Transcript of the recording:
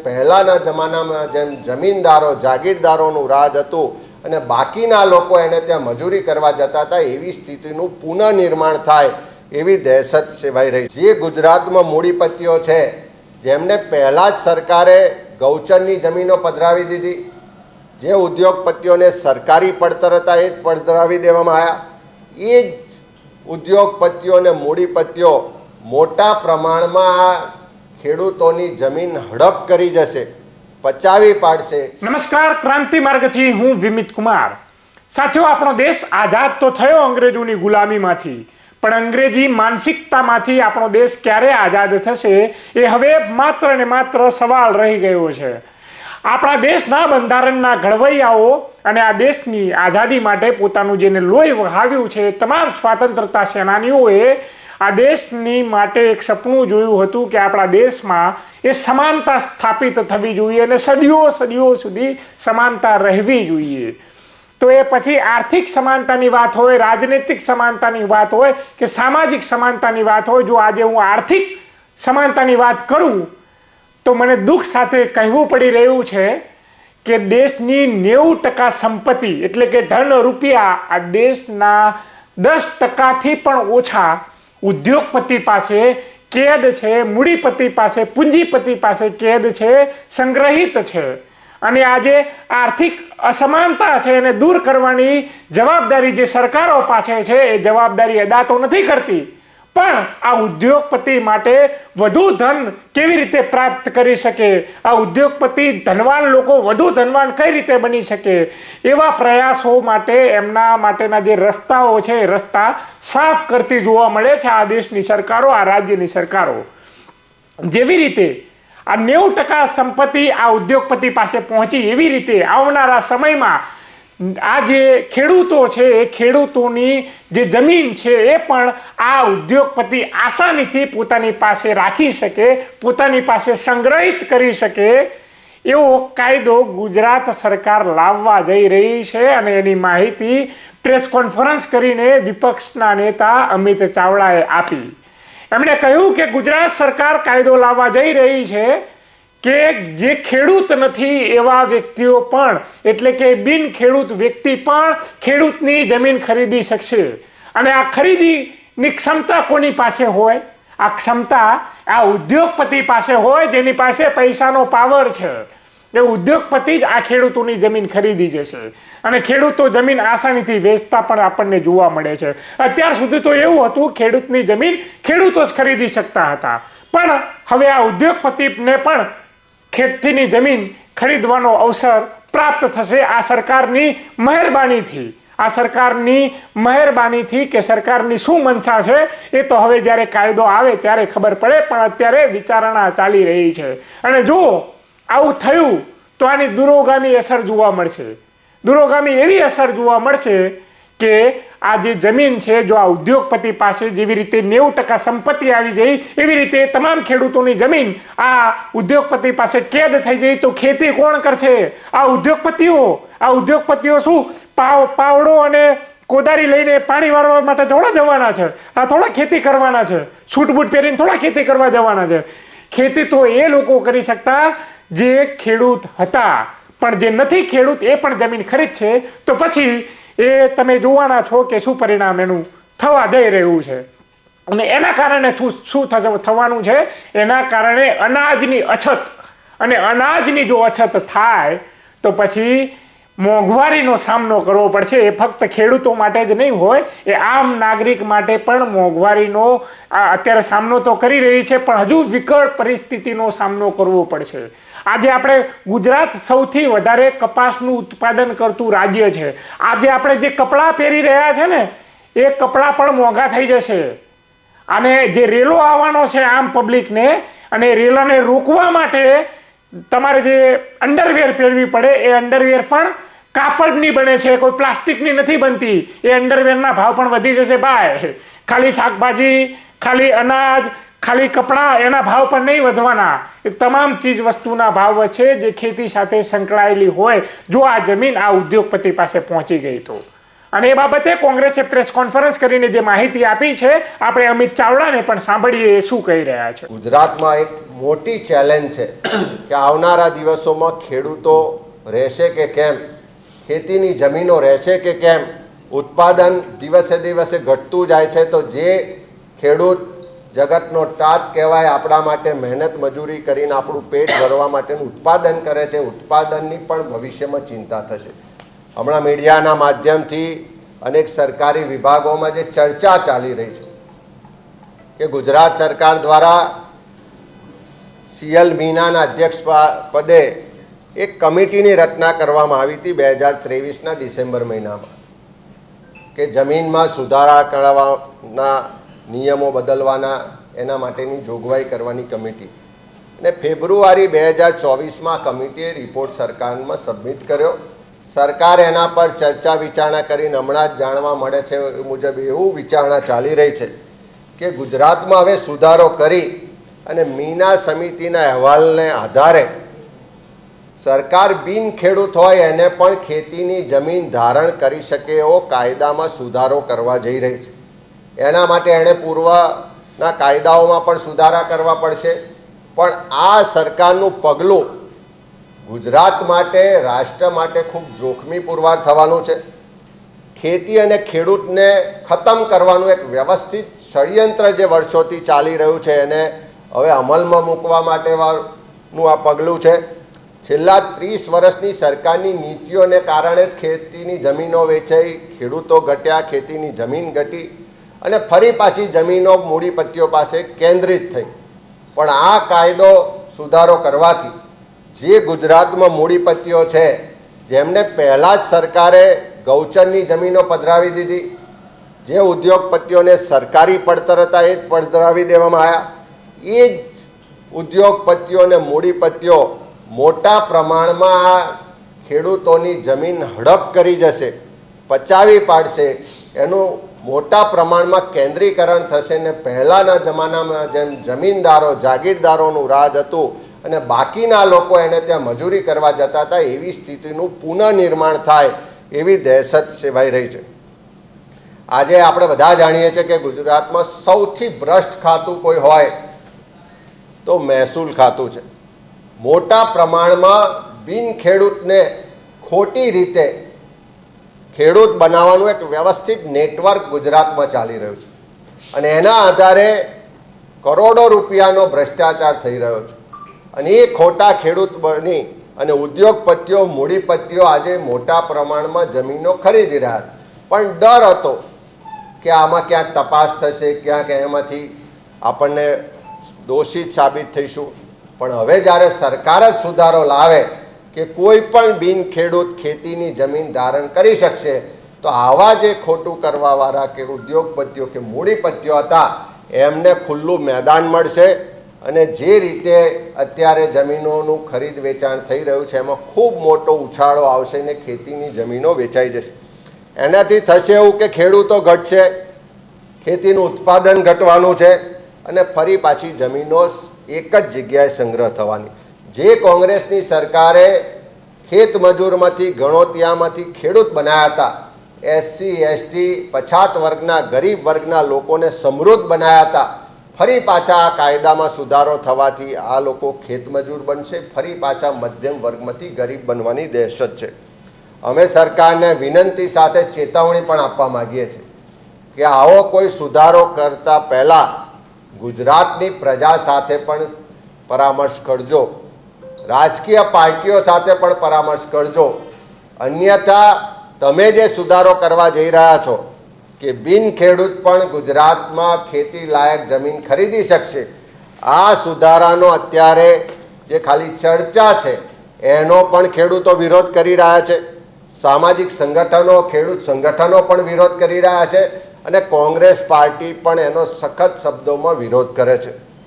પહેલાના જમાનામાં જેમ જમીનદારો જાગીરદારોનું રાજ હતું અને બાકીના લોકો એને ત્યાં મજૂરી કરવા જતા હતા, એવી સ્થિતિનું પુનઃનિર્માણ થાય એવી દહેશત સેવાઈ રહી. જે ગુજરાતમાં મૂડીપતિઓ છે જેમને પહેલાં જ સરકારે ગૌચરની જમીનો પધરાવી દીધી, જે ઉદ્યોગપતિઓને સરકારી પડતર હતા એ જ પધરાવી દેવામાં આવ્યા, એ જ ઉદ્યોગપતિઓ અને મૂડીપતિઓ મોટા પ્રમાણમાં ખેડૂતોની જમીન હડપ કરી જશે, પચાવી પાડશે. નમસ્કાર, ક્રાંતિ માર્ગથી હું વિમિત કુમાર. સાથીઓ, આપણો દેશ આઝાદ તો થયો અંગ્રેજોની ગુલામીમાંથી, પણ અંગ્રેજી માનસિકતામાંથી આપણો દેશ ક્યારે આઝાદ થશે એ હવે માત્ર ને માત્ર સવાલ રહી ગયો છે. આપણા દેશના બંધારણના ઘડવૈયાઓ અને આ દેશની આઝાદી માટે પોતાનું જેને લોહી વહાવ્યું છે તમામ સ્વાતંત્રતા સેનાનીઓએ આ દેશની માટે એક સપનું જોયું હતું કે આપણા દેશમાં એ સમાનતા સ્થાપિત થવી જોઈએ અને સદીઓ સુધી સમાનતા રહેવી જોઈએ. તો એ પછી આર્થિક સમાનતાની વાત હોય, રાજનૈતિક સમાનતાની વાત હોય કે સામાજિક સમાનતાની વાત હોય, જો આજે હું આર્થિક સમાનતાની વાત કરું તો મને દુઃખ સાથે કહેવું પડી રહ્યું છે કે દેશની 90% સંપત્તિ એટલે કે ધન રૂપિયા આ દેશના 10%થી પણ ઓછા ઉદ્યોગપતિ પાસે કેદ છે, મૂડીપતિ પાસે, પૂંજીપતિ પાસે કેદ છે, સંગ્રહિત છે. અને આજે આર્થિક અસમાનતા છે એને દૂર કરવાની જવાબદારી જે સરકારો પાસે છે એ જવાબદારી અદા તો નથી કરતી, પણ આ ઉદ્યોગપતિ માટે વધુ ધન કેવી રીતે પ્રાપ્ત કરી શકે, આ ઉદ્યોગપતિ ધનવાન લોકો વધુ ધનવાન કઈ રીતે બની શકે, એવા પ્રયાસો માટે એમના માટેના જે રસ્તાઓ છે એ રસ્તા સાફ કરતી જોવા મળે છે આ દેશની સરકારો, આ રાજ્યની સરકારો. જેવી રીતે આ 90% સંપત્તિ આ ઉદ્યોગપતિ પાસે પહોંચી, એવી રીતે આવનારા સમયમાં આ જે ખેડૂતો છે એ ખેડૂતોની જે જમીન છે એ પણ આ ઉદ્યોગપતિ આસાનીથી પોતાની પાસે રાખી શકે, પોતાની પાસે સંગ્રહિત કરી શકે એવો કાયદો ગુજરાત સરકાર લાવવા જઈ રહી છે. અને એની માહિતી પ્રેસ કોન્ફરન્સ કરીને વિપક્ષના નેતા અમિત ચાવડાએ આપી. એમણે કહ્યું કે ગુજરાત સરકાર કાયદો લાવવા જઈ રહી છે કે જે ખેડૂત નથી એવા વ્યક્તિઓ પણ એટલે કે બિન ખેડૂત વ્યક્તિ પણ ખેડૂતની જમીન ખરીદી શકશે. અને આ ખરીદીની ક્ષમતા કોની પાસે હોય? આ ક્ષમતા આ ઉદ્યોગપતિ પાસે હોય, જેની પાસે પૈસાનો પાવર છે. એ ઉદ્યોગપતિ જ આ ખેડૂતોની જમીન ખરીદી જશે અને ખેડૂતો જમીન આસાનીથી વેચતા પણ આપણને જોવા મળે છે. અત્યાર સુધી તો એવું હતું ખેડૂતની જમીન ખેડૂતો જ ખરીદી શકતા હતા, પણ હવે આ ઉદ્યોગપતિને પણ ખેતીની જમીન ખરીદવાનો અવસર પ્રાપ્ત થશે આ સરકારની મહેરબાનીથી. આ સરકારની મહેરબાનીથી કે સરકારની શું મનસા છે એ તો હવે જ્યારે કાયદો આવે ત્યારે ખબર પડે, પણ અત્યારે વિચારણા ચાલી રહી છે. અને જો આવું થયું તો આની દૂરોગામી અસર જોવા મળશે. દૂરોગામી એવી અસર જોવા મળશે કે આ જે જમીન છે, જો આ ઉદ્યોગપતિ પાસે જેવી રીતે 90% સંપત્તિ આવી જાય એવી રીતે તમામ ખેડૂતોની જમીન આ ઉદ્યોગપતિ પાસે કેદ થઈ જાય તો ખેતી કોણ કરશે? આ ઉદ્યોગપતિઓ. આ ઉદ્યોગપતિઓ શું પાવડો અને કોદારી લઈને પાણી વાળવા માટે થોડા જવાના છે? આ થોડા ખેતી કરવાના છે? સૂટ બૂટ પહેરીને થોડા ખેતી કરવા જવાના છે? ખેતી તો એ લોકો કરી શકતા જે ખેડૂત હતા, પણ જે નથી ખેડૂત એ પણ જમીન ખરીદ છે. તો પછી એ તમે જોવાના છો કે શું પરિણામ એનું થવા જઈ રહ્યું છે. અને એના કારણે શું થવાનું છે? એના કારણે અનાજની અછત, અને અનાજની જો અછત થાય તો પછી મોંઘવારીનો સામનો કરવો પડશે. એ ફક્ત ખેડૂતો માટે જ નહીં હોય, એ આમ નાગરિક માટે પણ મોંઘવારીનો અત્યારે સામનો તો કરી રહી છે, પણ હજુ વિકટ પરિસ્થિતિનો સામનો કરવો પડશે. આજે આપણે ગુજરાત સૌથી વધારે કપાસનું ઉત્પાદન કરતું રાજ્ય છે. આજે આપણે જે કપડાં પહેરી રહ્યા છે ને એ કપડાં પણ મોંઘા થઈ જશે. અને જે રેલો આવવાનો છે આમ પબ્લિકને, અને રેલાને રોકવા માટે તમારે જે અંડરવેર પહેરવી પડે એ અંડરવેર પણ કાપડની બને છે, કોઈ પ્લાસ્ટિકની નથી બનતી. એ અંડરવેરના ભાવ પણ વધી જશે ભાઈ. ખાલી શાકભાજી, ખાલી અનાજ, ખાલી કપડાં, એના ભાવ પણ નહીં વધવાના. એ તમામ ચીજ વસ્તુના ભાવ છે જે ખેતી સાથે સંકળાયેલી હોય, જો આ જમીન આ ઉદ્યોગપતિ પાસે પહોંચી ગઈ તો. અને એ બાબતે કોંગ્રેસે પ્રેસ કોન્ફરન્સ કરીને જે માહિતી આપી છે, આપણે અમિત ચાવડાને પણ સાંભળીએ એ શું કહી રહ્યા છે. ગુજરાતમાં એક મોટી ચેલેન્જ છે કે આવનારા દિવસોમાં ખેડૂતો રહેશે કે કેમ, ખેતીની જમીનો રહેશે કે કેમ, ઉત્પાદન દિવસે દિવસે ઘટતું જાય છે. તો જે ખેડૂત જગતનો તાત કહેવાય, આપણા માટે મહેનત મજૂરી કરીને આપણું પેટ ભરવા માટેનું ઉત્પાદન કરે છે, ઉત્પાદનની પણ ભવિષ્યમાં ચિંતા થશે. હમણાં મીડિયાના માધ્યમથી અનેક સરકારી વિભાગોમાં જે ચર્ચા ચાલી રહી છે કે ગુજરાત સરકાર દ્વારા CL મીનાના અધ્યક્ષ પદે એક કમિટીની રચના કરવામાં આવી હતી 2023ના ડિસેમ્બર મહિનામાં, કે જમીનમાં સુધારા કરવાના નિયમો બદલવાના, એના માટેની જોગવાઈ કરવાની કમિટી. અને ફેબ્રુઆરી 2024માં કમિટીએ રિપોર્ટ સરકારમાં સબમિટ કર્યો. સરકાર એના પર ચર્ચા વિચારણા કરીને હમણાં જ જાણવા મળે છે એ મુજબ એવું વિચારણા ચાલી રહી છે કે ગુજરાતમાં હવે સુધારો કરી અને મીના સમિતિના અહેવાલને આધારે સરકાર બિન ખેડૂત હોય એને પણ ખેતીની જમીન ધારણ કરી શકે એવો કાયદામાં સુધારો કરવા જઈ રહી છે. એના માટે એણે પૂર્વના કાયદાઓમાં પણ સુધારા કરવા પડશે. પણ આ સરકારનું પગલું ગુજરાત માટે, રાષ્ટ્ર માટે ખૂબ જોખમી પુરવાર થવાનું છે. ખેતી અને ખેડૂતને ખતમ કરવાનું એક વ્યવસ્થિત ષડયંત્ર જે વર્ષોથી ચાલી રહ્યું છે એને હવે અમલમાં મૂકવા માટેનું આ પગલું છે. છેલ્લા 30 વર્ષની સરકારની નીતિઓને કારણે જ ખેતીની જમીનો વેચાઈ, ખેડૂતો ઘટ્યા, ખેતીની જમીન ઘટી અને ફરી પાછી જમીનો મૂડીપતિઓ પાસે કેન્દ્રિત થઈ. પણ આ કાયદો સુધારો કરવાથી જે ગુજરાતમાં મૂડીપતિઓ છે, જેમને પહેલાં જ સરકારે ગૌચરની જમીનો પધરાવી દીધી, જે ઉદ્યોગપતિઓને સરકારી પડતર હતા એ જ પધરાવી દેવામાં આવ્યા, એ જ ઉદ્યોગપતિઓ અને મૂડીપતિઓ મોટા પ્રમાણમાં આ ખેડૂતોની જમીન હડપ કરી જશે, પચાવી પાડશે. એનું મોટા પ્રમાણમાં કેન્દ્રીકરણ થશે ને પહેલાંના જમાનામાં જેમ જમીનદારો, જાગીરદારોનું રાજ હતું અને બાકીના લોકો એને ત્યાં મજૂરી કરવા જતા હતા, એવી સ્થિતિનું પુનઃનિર્માણ થાય એવી દહેશત સેવાઈ રહી છે. આજે આપણે બધા જાણીએ છીએ કે ગુજરાતમાં સૌથી ભ્રષ્ટ ખાતું કોઈ હોય તો મહેસૂલ ખાતું છે. મોટા પ્રમાણમાં બિન ખેડૂતને ખોટી રીતે ખેડૂત બનાવવાનું એક વ્યવસ્થિત નેટવર્ક ગુજરાતમાં ચાલી રહ્યું છે અને એના આધારે કરોડો રૂપિયાનો ભ્રષ્ટાચાર થઈ રહ્યો છે. અને એ ખોટા ખેડૂત બની અને ઉદ્યોગપતિઓ, મૂડીપતિઓ આજે મોટા પ્રમાણમાં જમીનો ખરીદી રહ્યા હતા. પણ ડર હતો કે આમાં ક્યાંક તપાસ થશે, ક્યાંક એમાંથી આપણને દોષિત સાબિત થઈશું. પણ હવે જ્યારે સરકાર જ સુધારો લાવે કે કોઈ પણ બિન ખેડૂત ખેતીની જમીન ધારણ કરી શકશે, તો આવા જે ખોટું કરવાવાળા કે ઉદ્યોગપતિઓ કે મૂડીપતિઓ હતા એમને ખુલ્લું મેદાન મળશે. અને જે રીતે અત્યારે જમીનોનું ખરીદ વેચાણ થઈ રહ્યું છે એમાં ખૂબ મોટો ઉછાળો આવશે ને ખેતીની જમીનો વેચાઈ જશે. એનાથી થશે એવું કે ખેડૂતો ઘટશે, ખેતીનું ઉત્પાદન ઘટવાનું છે અને ફરી પાછી જમીનો એક જ જગ્યાએ સંગ્રહ થવાની. જે કોંગ્રેસની સરકારે ખેત મજૂરમાંથી, ગણોતિયામાંથી ખેડૂત બનાવ્યા હતા, SC, ST, પછાત વર્ગના, ગરીબ વર્ગના લોકોને સમૃદ્ધ બનાવ્યા હતા, ફરી પાછા આ કાયદામાં સુધારો થવાથી આ લોકો ખેતમજૂર બનશે, ફરી પાછા મધ્યમ વર્ગમાંથી ગરીબ બનવાની દહેશત છે. અમે સરકારને વિનંતી સાથે ચેતવણી પણ આપવા માગીએ છીએ કે આવો કોઈ સુધારો કરતા પહેલાં ગુજરાતની પ્રજા સાથે પણ પરામર્શ કરજો, રાજકીય પાર્ટીઓ સાથે પણ પરામર્શ કરજો. અન્યથા તમે જે સુધારો કરવા જઈ રહ્યા છો કે બિન ખેડૂત પણ ગુજરાતમાં ખેતી લાયક જમીન ખરીદી શકશે, આ સુધારાનો અત્યારે જે ખાલી ચર્ચા છે એનો પણ ખેડૂતો વિરોધ કરી રહ્યા છે. સામાજિક સંગઠનો, ખેડૂત સંગઠનો પણ વિરોધ કરી રહ્યા છે અને કોંગ્રેસ પાર્ટી પણ એનો સખત શબ્દોમાં વિરોધ કરે છે.